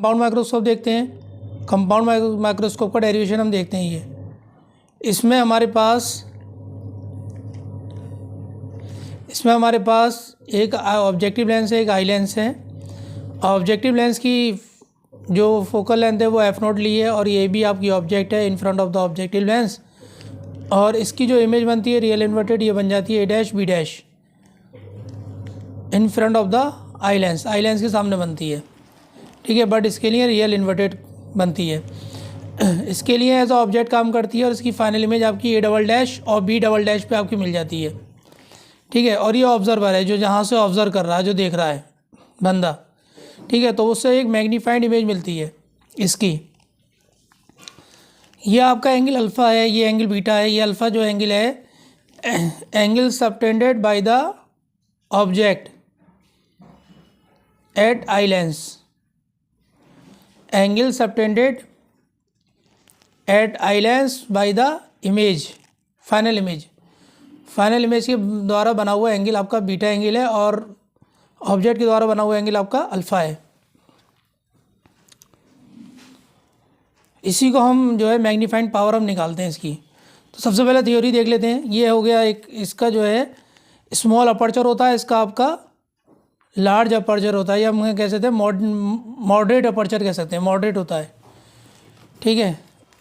Compound microscope देखते हैं। Compound microscope का डेरिवेशन हम देखते हैं। ये इसमें हमारे पास एक ऑब्जेक्टिव लेंस है, एक आई लेंस है। ऑब्जेक्टिव लेंस की जो फोकल लेंथ है वो f0 ली है, और ये भी आपकी ऑब्जेक्ट है in front of the objective lens, और इसकी जो इमेज बनती है रियल इन्वर्टेड, ये बन जाती है a' b' in front of the eye lens के सामने बनती है, ठीक है। बट इसके लिए रियल इन्वर्टेड बनती है। इसके लिए एज ऑब्जेक्ट काम करती है, और इसकी फाइनल इमेज आपकी a" और b" पे आपकी मिल जाती है, ठीक है। और ये ऑब्जर्वर है जो जहाँ से ऑब्जर्व कर रहा है, जो देख रहा है बंदा, ठीक है। तो उससे एक मैग्नीफाइड इमेज मिलती है इसकी। ये आपका एंगल अल्फ़ा है, ये एंगल बीटा है। ये अल्फ़ा जो एंगल है, angle subtended bye the object at eye lens, angle subtended eight eye lens by the image, final image के द्वारा बना हुआ एंगल आपका बीटा एंगल है, और ऑब्जेक्ट के द्वारा बना हुआ एंगल आपका अल्फ़ा है। इसी को हम जो है मैग्नीफाइंग पावर हम निकालते हैं इसकी। तो सबसे पहले थ्योरी देख लेते हैं। ये हो गया एक, इसका जो है स्मॉल अपर्चर होता है, इसका आपका लार्ज अपर्चर होता है, या हम कह सकते हैं मॉडरेट अपर्चर कह सकते हैं, मॉडरेट होता है, ठीक है।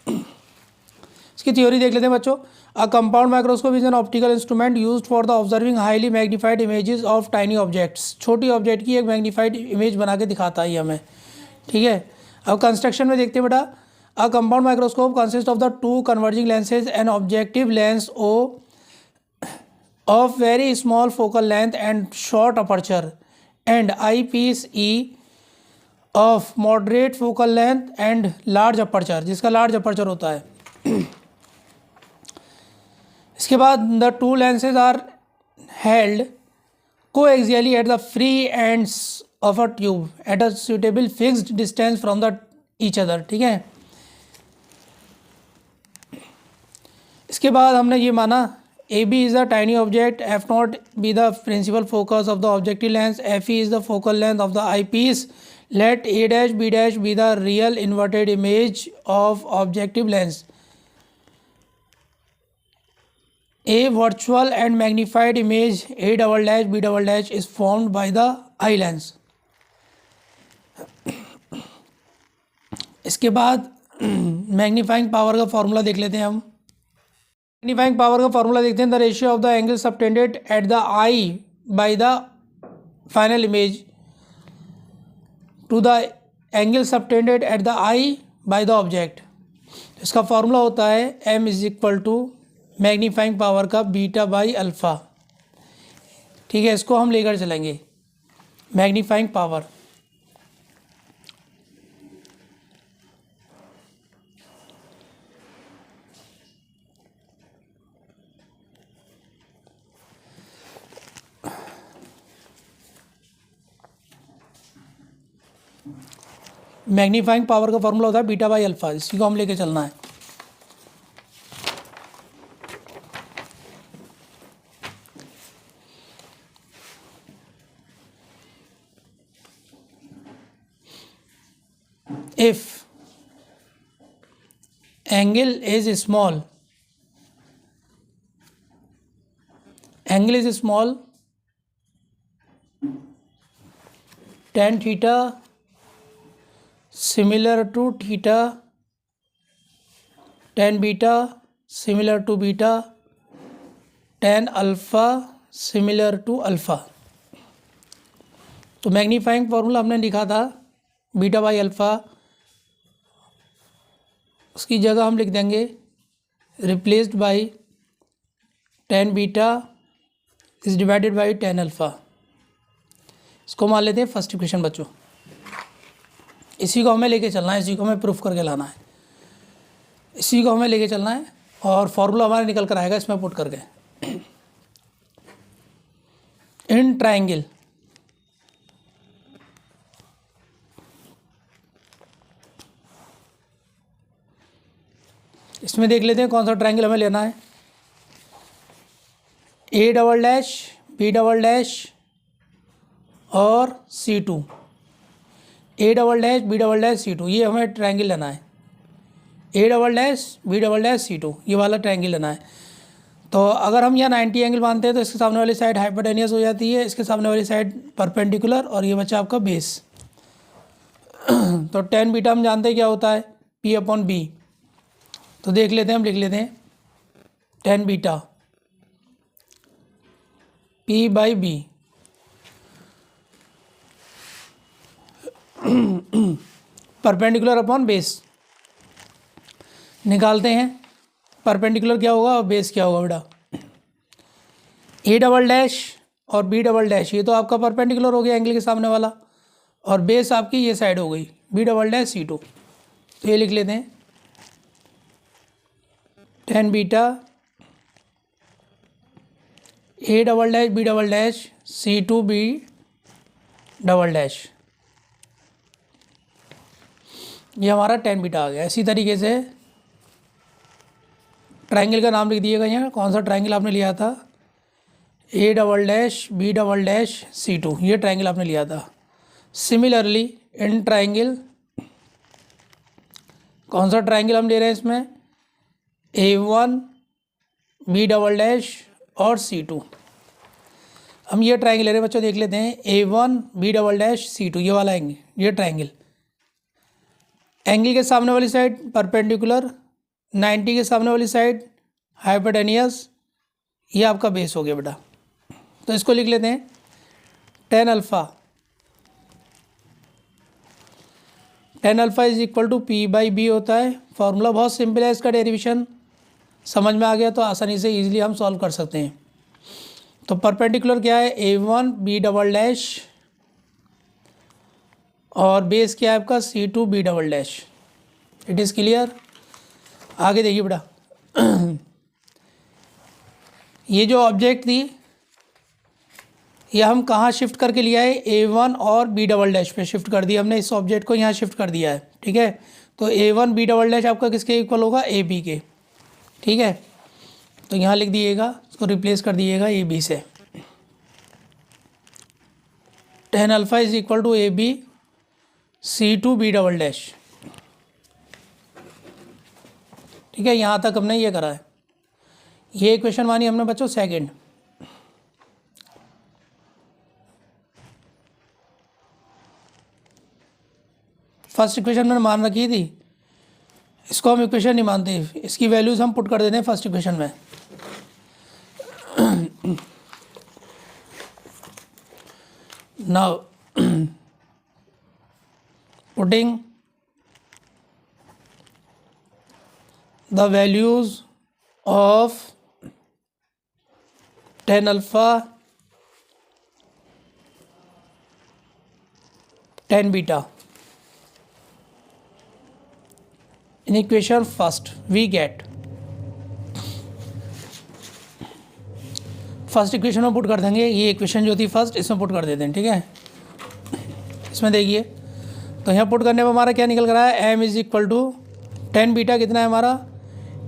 इसकी थ्योरी देख लेते हैं बच्चों। अ compound microscope is an optical instrument used for the observing highly magnified images of tiny objects. छोटी ऑब्जेक्ट की एक मैग्नीफाइड इमेज बना के दिखाता है हमें, ठीक है। अब कंस्ट्रक्शन में देखते हैं बेटा। A compound microscope consist of the two converging lenses and objective lens O of very small focal length and short aperture, and eyepiece E of moderate focal length and large aperture, जिसका large aperture होता है। इसके बाद the two lenses are held coaxially at the free ends of a tube at a suitable fixed distance from the each other, ठीक है। इसके बाद हमने ये माना AB is the tiny object, F0 be the principal focus of the objective lens, FE is the focal length of the eyepiece. Let A' B' be the real inverted image of objective lens. A virtual and magnified image A', B' is formed by the eye lens. इसके बाद magnifying power का formula देख लेते हैं हम। Magnifying power का formula देखते हैं। The ratio of the angle subtended at the eye by the final image to the angle subtended at the eye by the object. इसका फॉर्मूला होता है m is equal to magnifying power का beta by alpha, ठीक है। इसको हम लेकर चलेंगे मैग्नीफाइंग पावर। मैग्नीफाइंग पावर का फॉर्मूला होता है बीटा बाई अल्फ़ा, इसी को हम लेके चलना है। If angle is small, tan theta similar to theta, tan beta similar to beta, tan alpha similar to alpha। तो मैग्नीफाइंग फार्मूला हमने लिखा था बीटा बाई अल्फ़ा, उसकी जगह हम लिख देंगे replaced by tan beta is divided by tan alpha. इसको मान लेते हैं फर्स्ट इक्वेशन बच्चों। इसी को हमें लेके चलना है, इसी को हमें प्रूफ करके लाना है, इसी को हमें लेके चलना है, और फॉर्मूला हमारा निकल कर आएगा इसमें पुट करके। इन ट्राइंगल इसमें देख लेते हैं कौन सा ट्राइंगल हमें लेना है। A', B' और C2, A double dash B double dash C two, ये हमें ट्रायंगल लेना है। A double dash B double dash C two, ये वाला ट्रायंगल लेना है। तो अगर हम यहाँ 90 एंगल मानते हैं तो इसके सामने वाली साइड हाइपोटेनियस हो जाती है, इसके सामने वाली साइड परपेंडिकुलर, और ये बचा आपका बेस। तो टेन बीटा हम जानते हैं क्या होता है, पी अपॉन बी। तो देख लेते हैं, हम लिख लेते हैं tan beta P by B perpendicular upon base निकालते हैं। परपेंडिकुलर क्या होगा और बेस क्या होगा बेटा, ए डबल डैश और बी डबल डैश, ये तो आपका परपेंडिकुलर हो गया एंगल के सामने वाला, और बेस आपकी ये साइड हो गई B double dash C two. तो ये लिख लेते हैं tan beta A double dash B double dash C two B double dash, ये हमारा टेन बीटा आ गया। इसी तरीके से ट्रायंगल का नाम लिख दिएगा यहाँ, कौन सा ट्रायंगल आपने लिया था, A double dash B double dash C two, ये ट्रायंगल आपने लिया था। सिमिलरली इन ट्रायंगल, कौन सा ट्रायंगल हम ले रहे हैं इसमें, ए वन बी डबल डैश और सी टू। हम ये ट्रायंगल ले रहे हैं बच्चों, देख लेते हैं A one B double dash C two, ये वाला एंगल, ये ट्रायंगल। एंगल के सामने वाली साइड परपेंडिकुलर, 90 के सामने वाली साइड हाइपोटेनियस, ये आपका बेस हो गया बेटा। तो इसको लिख लेते हैं tan alpha, tan alpha is equal to P by B होता है। फॉर्मूला बहुत सिंपल है, इसका डेरिवेशन समझ में आ गया तो आसानी से इजीली हम सॉल्व कर सकते हैं। तो परपेंडिकुलर क्या है, A one B double dash, और बेस क्या है आपका C two B double dash. It is clear. आगे देखिए बेटा, ये जो ऑब्जेक्ट थी ये हम कहाँ शिफ्ट करके लिया है, ए वन और बी डबल डैश पे शिफ्ट कर दिया हमने, इस ऑब्जेक्ट को यहाँ शिफ्ट कर दिया है। ठीक है, तो ए वन बी डबल डैश आपका किसके इक्वल होगा, ए बी के। ठीक है, तो यहाँ लिख दिएगा, इसको रिप्लेस कर दिएगा ए बी से। Tan alpha is equal to A B C two B double dash. ठीक है, यहाँ तक हमने ये करा है। ये इक्वेशन मानी हमने बच्चों सेकंड। फर्स्ट इक्वेशन मैंने मान रखी थी, इसको हम इक्वेशन नहीं मानते, इसकी वैल्यूज हम पुट कर देते हैं फर्स्ट इक्वेशन में। Now putting the values of tan alpha, tan beta in equation first, we get first equation में पुट कर देंगे। ये इक्वेशन जो थी फर्स्ट, इसमें पुट कर देते हैं। ठीक है, इसमें देखिए, तो यहाँ पुट करने पर हमारा क्या निकल कर रहा है, M is equal to ten beta कितना है हमारा,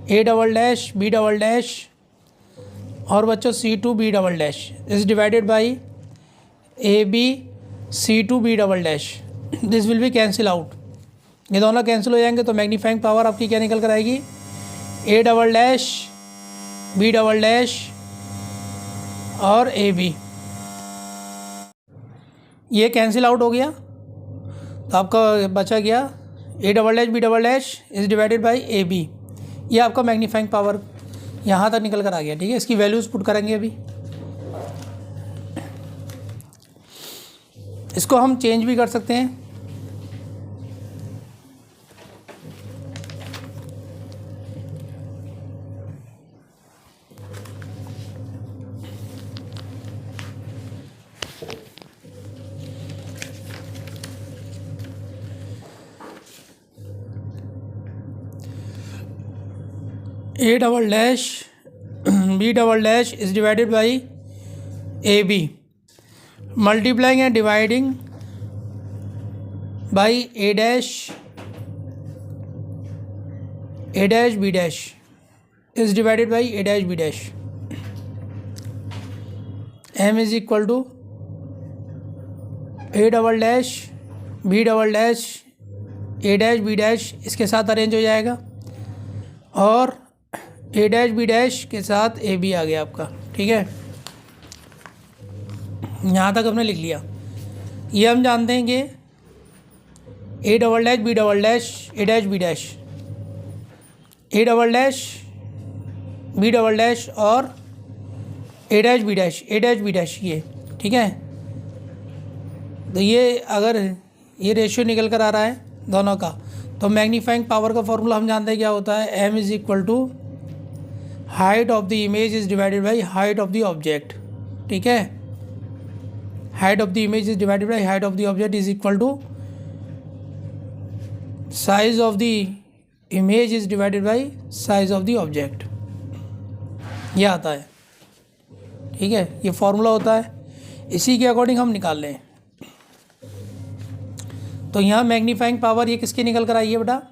A double dash B double dash और बच्चों C two B double dash is divided by A B C two B double dash. This will be cancel out, ये दोनों cancel हो जाएंगे, तो मैग्नीफाइंग पावर आपकी क्या निकल कर आएगी, A double dash B double dash और ए बी। ये कैंसिल आउट हो गया, तो आपका बचा गया A double dash B double dash is divided by A B. ये आपका मैग्नीफाइंग पावर यहाँ तक निकल कर आ गया। ठीक है, इसकी वैल्यूज़ पुट करेंगे अभी। इसको हम चेंज भी कर सकते हैं। A double dash B double dash is divided by A B, multiplying and dividing by A dash B dash is divided by A dash B dash. M is equal to A double dash B double dash A dash B dash इसके साथ arrange हो जाएगा, और A dash B dash के साथ A B आ गया आपका। ठीक है, यहाँ तक हमने लिख लिया। ये हम जानते हैं कि A double dash B double dash A dash B dash, A double dash B double dash और A dash B dash, A dash B dash, ये ठीक है। तो ये अगर ये रेशियो निकल कर आ रहा है दोनों का, तो मैग्नीफाइंग पावर का फॉर्मूला हम जानते हैं क्या होता है, M is equal to height of the image is divided by height of the object. ठीक है, height of the image is divided by height of the object is equal to size of the image is divided by size of the object, ये आता है। ठीक है, ये formula होता है, इसी के अकॉर्डिंग हम निकाल लें। तो यहाँ मैग्नीफाइंग पावर ये किसकी निकल कर आई है बेटा,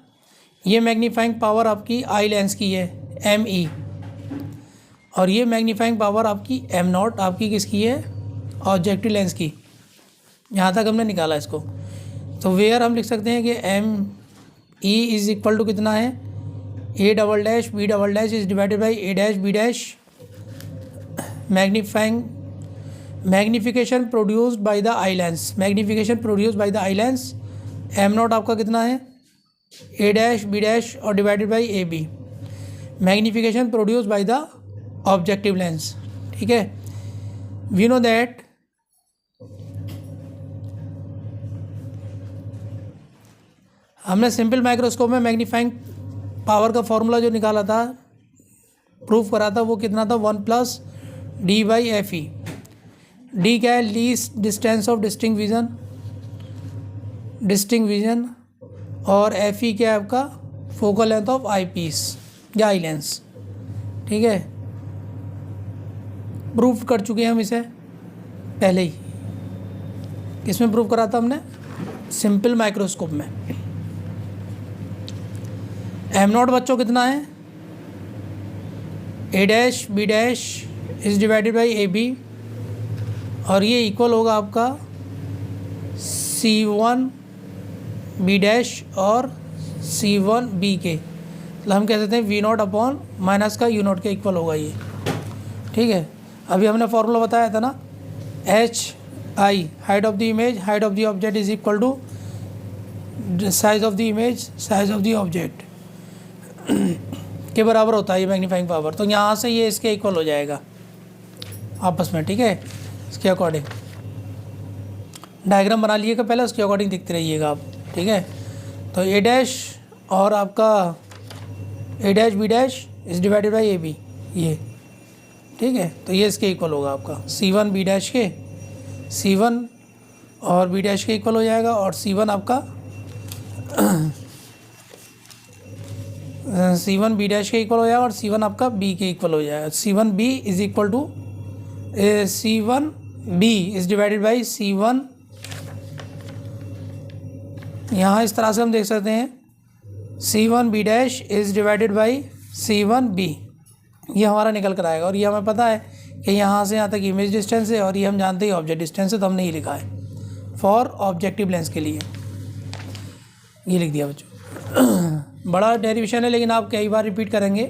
ये मैग्नीफाइंग पावर आपकी आई लेंस की है एम ई, और ये मैग्नीफाइंग पावर आपकी एम नॉट आपकी किसकी है, ऑब्जेक्टिव लेंस की। यहाँ तक हमने निकाला इसको। तो वेयर हम लिख सकते हैं कि M E is equal to कितना है, A double dash B double dash is divided by A dash B dash, magnification produced by the eye lens, magnification produced by the eye lens, M not आपका कितना है, A dash B dash और divided by A B, magnification produced by the objective lens. ठीक है, we know that हमने simple microscope में magnifying power का formula जो निकाला था, प्रूफ करा था, वो कितना था, 1 plus D by F E. D क्या है, least distance of distinct vision, और एफ ई क्या है आपका, focal length of eyepiece या आई लेंस। ठीक है, प्रूफ कर चुके हैं हम इसे पहले ही। किसमें प्रूफ करा था हमने, सिंपल माइक्रोस्कोप में। एम नॉट बच्चों कितना है, A dash B dash is divided by A B, और ये इक्वल होगा आपका C1 बी डैश और C1 बी के, मतलब हम कह सकते हैं V नॉट अपॉन माइनस का U नॉट के इक्वल होगा ये। ठीक है, अभी हमने फॉर्मूला बताया था ना, H I height of the image height of the object is equal to size of the image size of the object के बराबर होता है ये मैग्नीफाइंग पावर। तो यहाँ से ये इसके इक्वल हो जाएगा आपस में। ठीक है, इसके अकॉर्डिंग डायग्राम बना लिए कि पहले उसके अकॉर्डिंग देखते रहिएगा आप। ठीक है, तो ए डैश और आपका A dash B dash is divided by A B ये। ठीक है, तो ये इसके इक्वल होगा आपका C1 बी डैश के, C1 और बी डैश के इक्वल हो जाएगा, और C1 आपका C1 बी डैश के इक्वल हो जाएगा, और C1 आपका B के इक्वल हो जाएगा। C1 B is equal to C1 B is divided by C1, यहाँ इस तरह से हम देख सकते हैं C1 B dash is divided by C1 B, ये हमारा निकल कर आएगा। और ये हमें पता है कि यहाँ से यहाँ तक इमेज डिस्टेंस है, और ये हम जानते हैं ऑब्जेक्ट डिस्टेंस है, तो हमने ये लिखा है फॉर ऑब्जेक्टिव लेंस के लिए, ये लिख दिया बच्चों। बड़ा डेरिवेशन है, लेकिन आप कई बार रिपीट करेंगे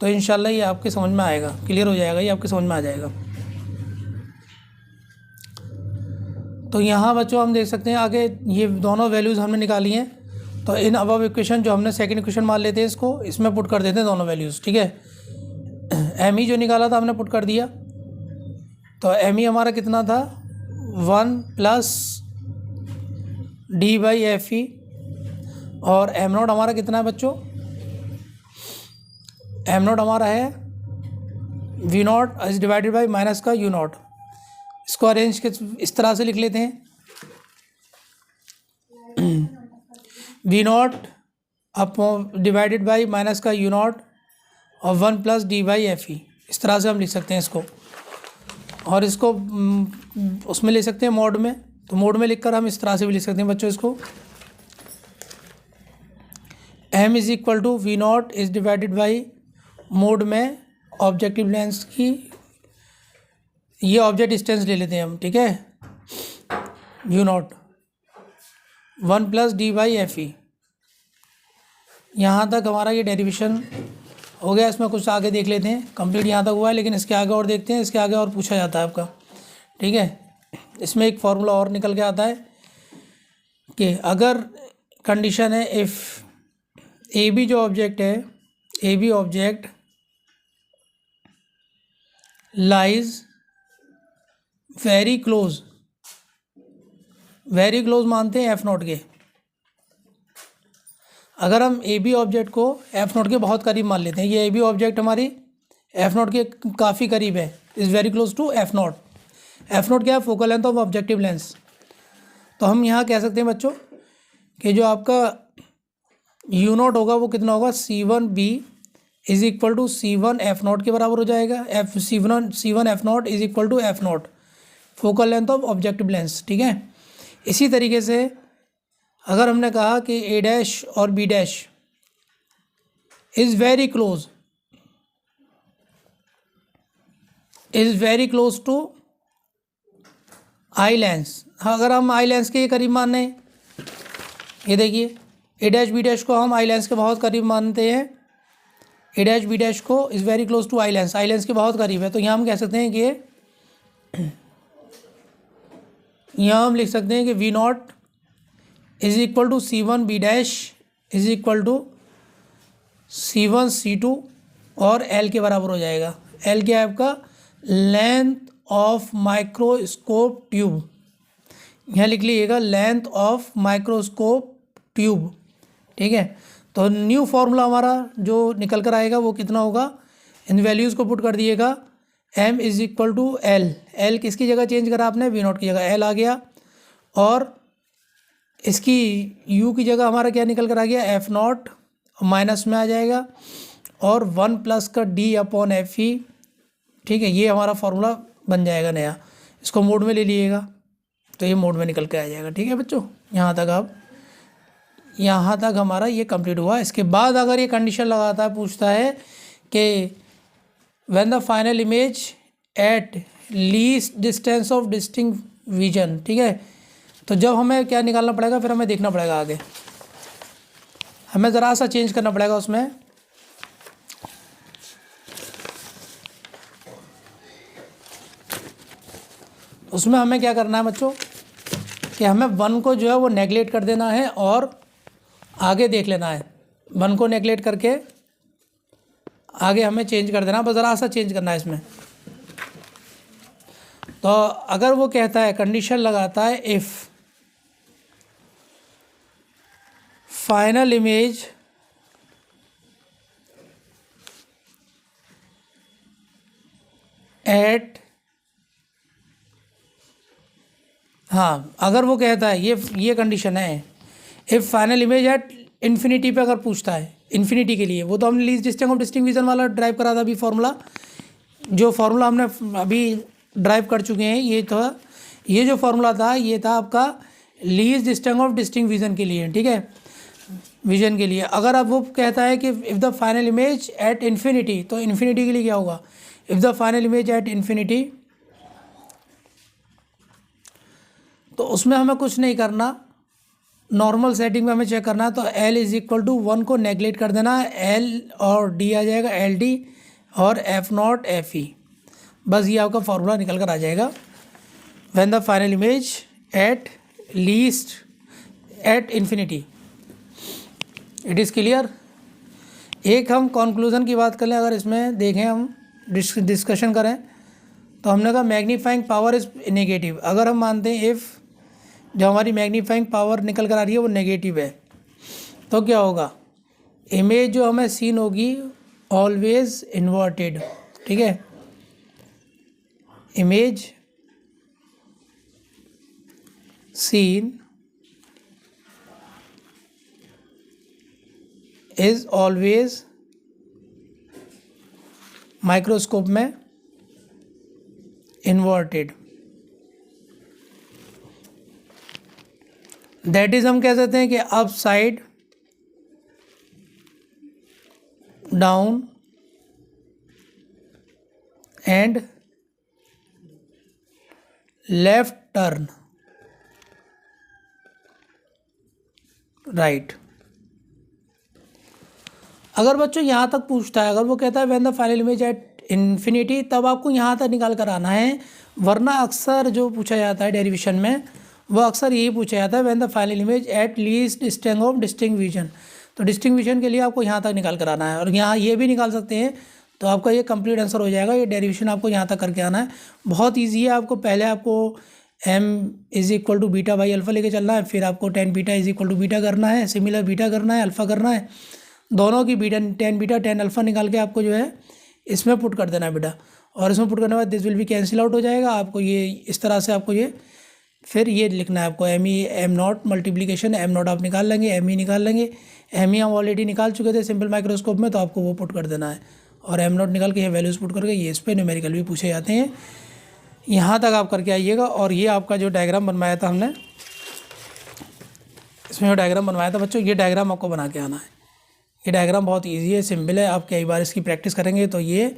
तो इंशाल्लाह ये आपके समझ में आएगा, क्लियर हो जाएगा, ये आपके समझ में आ जाएगा। तो यहाँ बच्चों हम देख सकते हैं आगे ये दोनों वैल्यूज़ हमने निकाली हैं। तो इन अबव इक्वेशन जो हमने सेकंड इक्वेशन मान लेते हैं, इसको इसमें पुट कर देते हैं दोनों वैल्यूज़। ठीक है, एम ई जो निकाला था हमने पुट कर दिया, तो एम ई हमारा कितना था, 1 प्लस डी बाई एफ ई, और एम नॉट हमारा कितना है बच्चों, एम नॉट हमारा है V not is divided by minus का यू नॉट। इसको अरेंज के इस तरह से लिख लेते हैं, V not upon divided by minus का यू नॉट और 1 plus D by F E, इस तरह से हम लिख सकते हैं इसको। और इसको उसमें ले सकते हैं मोड में, तो मोड में लिखकर हम इस तरह से भी लिख सकते हैं बच्चों इसको, M is equal to V not is divided by mod में ऑब्जेक्टिव लेंस की, ये ऑब्जेक्ट डिस्टेंस ले लेते हैं हम। ठीक है, you not 1 plus D by F ई। यहाँ तक हमारा ये डेरिवेशन हो गया। इसमें कुछ आगे देख लेते हैं, कंप्लीट यहाँ तक हुआ है, लेकिन इसके आगे और देखते हैं। इसके आगे और पूछा जाता है आपका, ठीक है। इसमें एक फार्मूला और निकल के आता है कि अगर कंडीशन है इफ़ ए बी जो ऑब्जेक्ट है, A B object lies very close, very close मानते हैं एफ नॉट के। अगर हम ए बी ऑब्जेक्ट को एफ नॉट के बहुत करीब मान लेते हैं, ये ए बी ऑब्जेक्ट हमारी एफ नॉट के काफ़ी करीब है, is very close to F not. F not क्या है? Focal length of objective lens. तो हम यहाँ कह सकते हैं बच्चों कि जो आपका यू नॉट होगा वो कितना होगा? C one B is equal to C one F not के बराबर हो जाएगा। F C one F naught is equal to F naught, focal length of objective lens, ठीक है। इसी तरीके से अगर हमने कहा कि ए डैश और B dash is very close, is very close to eye lens. अगर हम आई लेंस के करीब मान रहे हैं, ये देखिए ए डैश बी डैश को हम आई लेंस के बहुत करीब मानते हैं। ए डैश बी डैश को is very close to eye lens के बहुत करीब है। तो यहाँ हम कह सकते हैं कि यहाँ हम लिख सकते हैं कि V not is equal to C one B dash is equal to C one C two और एल के बराबर हो जाएगा। एल क्या है आपका? Length of microscope tube. यहाँ लिख लीजिएगा लेंथ ऑफ माइक्रोस्कोप ट्यूब, ठीक है। तो न्यू फार्मूला हमारा जो निकल कर आएगा वो कितना होगा? इन वैल्यूज़ को पुट कर दिएगा। m is equal to L, L किसकी जगह चेंज करा आपने? वी नॉट की जगह एल आ गया, और इसकी u की जगह हमारा क्या निकल कर आ गया? एफ नॉट, माइनस में आ जाएगा, और 1 प्लस का d अपॉन एफ ई, ठीक है। ये हमारा फार्मूला बन जाएगा नया। इसको मोड में ले लीजिएगा तो ये मोड में निकल के आ जाएगा, ठीक है बच्चों। यहाँ तक हमारा ये कंप्लीट हुआ। इसके बाद अगर ये कंडीशन लगाता है, पूछता है कि when the final image at least distance of distinct vision, ठीक है। तो जब हमें क्या निकालना पड़ेगा? फिर हमें देखना पड़ेगा आगे, हमें ज़रा सा चेंज करना पड़ेगा उसमें। उसमें हमें क्या करना है बच्चों कि हमें 1 को जो है वो नेगलेक्ट कर देना है और आगे देख लेना है। 1 को नेगलेक्ट करके आगे हमें चेंज कर देना, बस ज़रा सा चेंज करना है इसमें। तो अगर वो कहता है, कंडीशन लगाता है इफ़ फाइनल इमेज एट, हाँ अगर वो कहता है, ये कंडीशन है, if final image at infinity पे अगर पूछता है, इन्फिनिटी के लिए, वो तो हमने least distance of distinct vision वाला ड्राइव करा था अभी फार्मूला। जो फार्मूला हमने अभी ड्राइव कर चुके हैं, ये जो फार्मूला था ये था आपका least distance of distinct vision के लिए, ठीक है, विजन के लिए। अगर अब वो कहता है कि if the final image at infinity, तो इन्फिनिटी के लिए क्या होगा? If the final image at infinity, तो उसमें हमें कुछ नहीं करना, नॉर्मल सेटिंग में हमें चेक करना है। तो L इज़ इक्वल टू 1 को नेगलेक्ट कर देना है, L और D आ जाएगा, LD और F नॉट FE। बस ये आपका फार्मूला निकल कर आ जाएगा। When the final image at least at infinity, it is clear. एक हम कंक्लूजन की बात कर लें, अगर इसमें देखें हम डिस्कशन करें, तो हमने कहा मैग्नीफाइंग पावर इज़ नेगेटिव। अगर हम मानते हैं इफ़ जो हमारी मैग्नीफाइंग पावर निकल कर आ रही है वो नेगेटिव है, तो क्या होगा? इमेज जो हमें सीन होगी ऑलवेज इन्वर्टेड, ठीक है। Image seen is always microscope में इन्वर्टेड। दैट इज हम कह सकते हैं कि upside down and left turn. Right. अगर बच्चों यहाँ तक पूछता है, अगर वो कहता है when the final image at infinity, तब आपको यहाँ तक निकाल कर आना है, वरना अक्सर जो पूछा जाता है डेरिवेशन में वो अक्सर यही पूछा जाता है when the final image at least distinct of distinction. तो डिस्टिंक्विशन के लिए आपको यहाँ तक निकाल कर आना है, और यहाँ ये भी निकाल सकते हैं, तो आपका ये कंप्लीट आंसर हो जाएगा। ये डेरिवेशन आपको यहाँ तक करके आना है, बहुत ईजी है। आपको पहले आपको m is equal to beta by alpha लेके चलना है, फिर आपको tan beta is equal to beta करना है, सिमिलर बीटा करना है, अल्फ़ा करना है, दोनों की beta tan beta tan alpha निकाल के आपको जो है इसमें पुट कर देना है बेटा, और इसमें पुट करने के बाद this will be cancel out हो जाएगा। आपको ये इस तरह से आपको ये फिर ये लिखना है आपको M E M not multiplication, M not आप निकाल लेंगे, एम ई निकाल लेंगे, एम ई हम ऑलरेडी निकाल चुके थे सिंपल माइक्रोस्कोप में, तो आपको वो पुट कर देना है, और एम नॉट निकाल के ये वैल्यूज़ पुट करके ये इस पर न्यूमेरिकल भी पूछे जाते हैं। यहाँ तक आप करके आइएगा। और ये आपका जो डायग्राम बनवाया था हमने, इसमें जो डायग्राम बनवाया था बच्चों, ये डायग्राम आपको बना के आना है। ये डायग्राम बहुत इजी है, सिंपल है, आप कई बार इसकी प्रैक्टिस करेंगे तो ये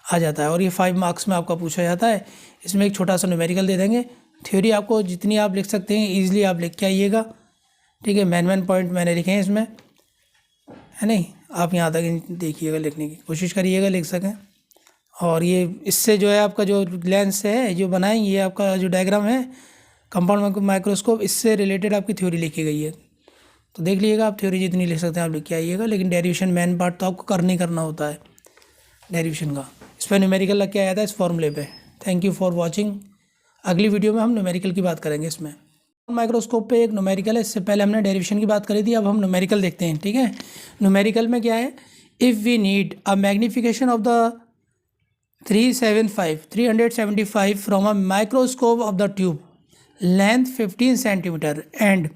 आ जाता है, और ये 5 मार्क्स में आपका पूछा जाता है। इसमें एक छोटा सा न्यूमेरिकल दे देंगे, थ्योरी आपको जितनी आप लिख सकते हैं ईजिली आप लिख के आइएगा, ठीक है। मेन पॉइंट मैंने लिखे हैं इसमें, है नहीं, आप यहाँ तक देखिएगा, लिखने की कोशिश करिएगा लिख सकें। और ये इससे जो है आपका जो लेंस है जो बनाए, ये आपका जो डायग्राम है कंपाउंड माइक्रोस्कोप, इससे रिलेटेड आपकी थ्योरी लिखी गई है, तो देख लीजिएगा। आप थ्योरी जितनी लिख सकते हैं आप लिख के आइएगा, लेकिन डेरिवेशन मेन पार्ट तो आपको करना होता है डेरिवेशन का। इस पर न्यूमेरिकल लग के आया था इस फॉर्मूले पे। Thank you for watching. अगली वीडियो में हम न्यूमेरिकल की बात करेंगे। इसमें माइक्रोस्कोप पे एक न्यूमेरिकल है, इससे पहले हमने डेरिवेशन की बात करी थी, अब हम न्यूमेरिकल देखते हैं, ठीक है। न्यूमेरिकल में क्या है, if we need a magnification of the 375 from a microscope of the tube length 15 centimetre and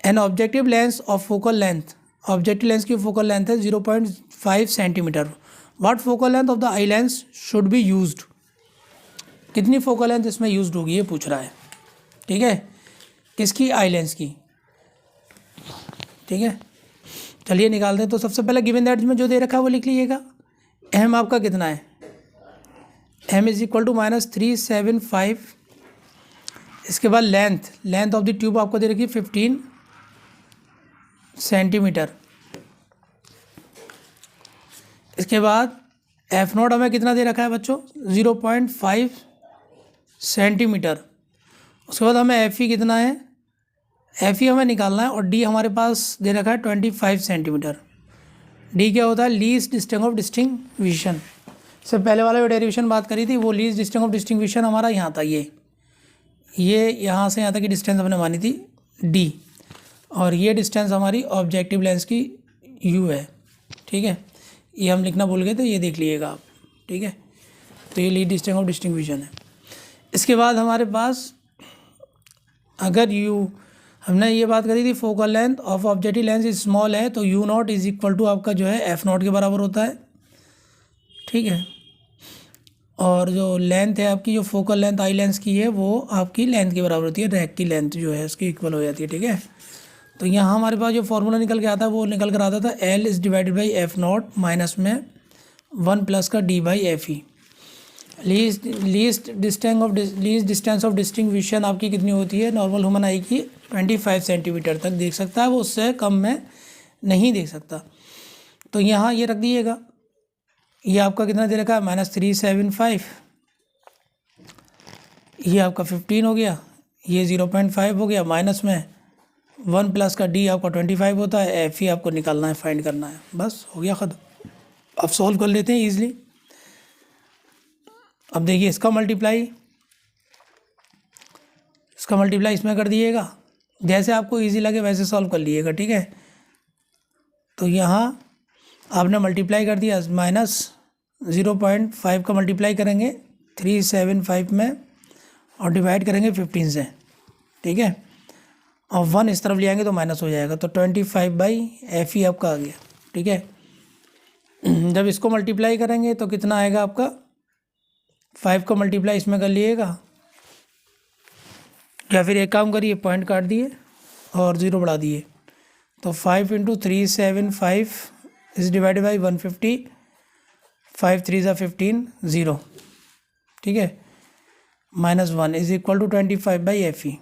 an objective lens of focal length, objective lens की फोकल लेंथ है 0.5 centimetre, what focal length of the eye lens should be used. कितनी focal length इसमें used होगी ये पूछ रहा है, ठीक है, किसकी, आई लेंस की, ठीक है। चलिए निकालते हैं। तो सबसे पहले गिवन दैट में जो दे रखा है वो लिख लीजिएगा। एम आपका कितना है, एम इज इक्वल टू -375। इसके बाद लेंथ ऑफ द ट्यूब आपको दे रखी है 15 सेंटीमीटर। इसके बाद एफ नॉट हमें कितना दे रखा है बच्चों, 0.5 सेंटीमीटर। उसके बाद हमें एफ ई कितना है, एफ ई हमें निकालना है, और डी हमारे पास दे रखा है 25 सेंटीमीटर। डी क्या होता है, लीस्ट डिस्टेंस ऑफ डिस्टिंक्विशन। से पहले वाला जो डेरिवेशन बात करी थी वो लीस्ट डिस्टेंस ऑफ डिस्टिंक्विशन हमारा यहाँ था, ये यहाँ से यहाँ तक की डिस्टेंस हमने मानी थी डी, और ये डिस्टेंस हमारी ऑब्जेक्टिव लेंस की यू है, ठीक है। ये हम लिखना भूल गए थे, ये देख लीजिएगा आप, ठीक है। तो ये लीस्ट डिस्टेंस ऑफ डिस्टिंक्विशन है। इसके बाद हमारे पास अगर यू, हमने ये बात करी थी focal length of objective lens is small है, तो you not is equal to आपका जो है एफ नॉट के बराबर होता है, ठीक है। और जो लेंथ है आपकी, जो फोकल लेंथ आई लेंस की है, वो आपकी लेंथ के बराबर होती है, रैक की लेंथ जो है उसकी इक्वल हो जाती है, ठीक है। तो यहाँ हमारे पास जो फार्मूला निकल के आता है वो निकल कर आता था L is divided by F naught minus में 1 प्लस का D by F E. Least distance of distinction आपकी कितनी होती है, नॉर्मल ह्यूमन आई की 25 सेंटीमीटर तक देख सकता है, वो उससे कम में नहीं देख सकता। तो यहाँ ये रख दीजिएगा, ये आपका कितना दे रखा है, -375, ये आपका 15 हो गया, ये 0.5 हो गया, माइनस में 1 प्लस का डी आपका 25 होता है, एफ ही आपको निकालना है, फाइंड करना है, बस हो गया ख़त्म। अब सॉल्व कर लेते हैं ईजिली। अब देखिए इसका मल्टीप्लाई इसमें कर दिएगा, जैसे आपको इजी लगे वैसे सॉल्व कर लीजिएगा, ठीक है। तो यहाँ आपने मल्टीप्लाई कर दिया, -0.5 का मल्टीप्लाई करेंगे 375 में और डिवाइड करेंगे 15 से, ठीक है, और 1 इस तरफ ले आएंगे तो माइनस हो जाएगा, तो 25 बाई एफ ही आपका आ गया, ठीक है। जब इसको मल्टीप्लाई करेंगे तो कितना आएगा आपका, 5 का मल्टीप्लाई इसमें कर लीजिएगा, या फिर एक काम करिए पॉइंट काट दिए और 0 बढ़ा दिए, तो 5 × 375 इज डिवाइडेड बाई 150, 5 3 × 15 0, ठीक है, -1 is equal to 25 by F E.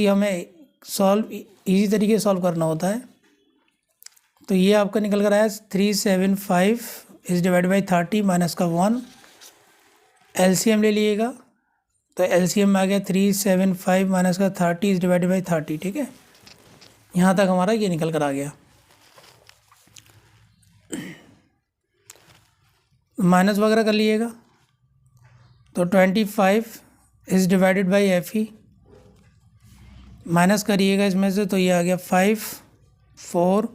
हमें सॉल्व इजी तरीके से सॉल्व करना होता है। तो ये आपका निकल कर आया 375 इज डिवाइड बाई 30 माइनस का 1। एलसीएम ले लीजिएगा, तो एलसीएम में आ गया 375 माइनस का 30 इज डिवाइड बाई 30। ठीक है, यहाँ तक हमारा ये निकल कर आ गया। माइनस वगैरह कर लीजिएगा, तो 25 is divided by F E, minus करिएगा इसमें से, तो ये आ गया 5 4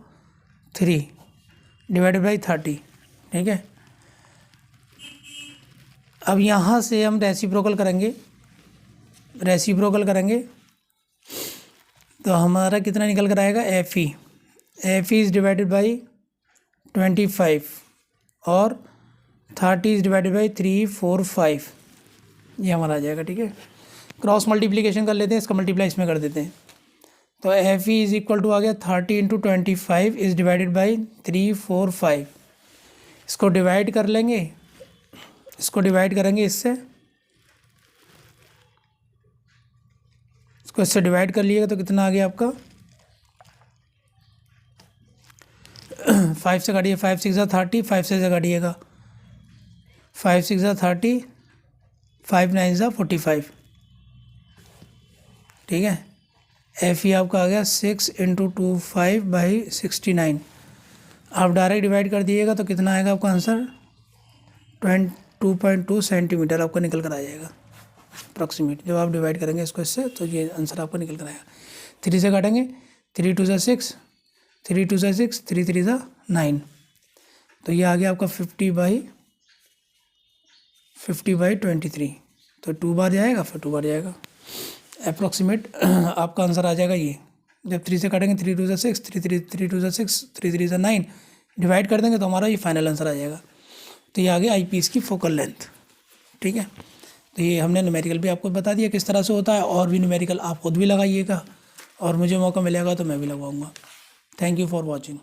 3 डिवाइडेड बाई 30। ठीक है, अब यहाँ से हम रेसिप्रोकल करेंगे तो हमारा कितना निकल कर आएगा, F E is divided by 25 और 30 इज़ डिवाइडेड बाई 3 4 5, ये हमारा आ जाएगा। ठीक है, क्रॉस मल्टीप्लिकेशन कर लेते हैं, इसका मल्टीप्लाई इसमें कर देते हैं। तो F E is equal to आ गया 30 इंटू 25 इज़ डिवाइडेड बाई 3 4 5। इसको डिवाइड कर लेंगे, इसको डिवाइड करेंगे इससे, इसको इससे डिवाइड कर लिएगा तो कितना आ गया आपका 5 से काटिए, 5 6 30, 5 से काटिएगा 5 6 30, 5 9 45। ठीक है, एफ ई आपका आ गया 6 इंटू 25 बाई 69। आप डायरेक्ट डिवाइड कर दिएगा तो कितना आएगा आपका आंसर 2.2 सेंटीमीटर आपका निकल कर आ जाएगा अप्रॉक्सीमेट। जब आप डिवाइड करेंगे इसको इससे तो ये आंसर आपका निकल कर आएगा। 3 से काटेंगे, 3 2 6, 3 2 6, 3 3 9, तो ये आ गया आपका 50 बाई 23। तो 2 बार जाएगा, फिर 2 बार जाएगा, अप्रॉक्सीमेट आपका आंसर आ जाएगा ये। जब 3 से काटेंगे 3 2 6, 3 2 6, 3 3 9, डिवाइड कर देंगे तो हमारा ये फाइनल आंसर आ जाएगा। तो ये आ गया आई पीस की फोकल लेंथ। ठीक है, तो ये हमने न्यूमेरिकल भी आपको बता दिया किस तरह से होता है, और भी न्यूमेरिकल आप खुद भी लगाइएगा, और मुझे मौका मिलेगा तो मैं भी लगवाऊँगा। Thank you for watching.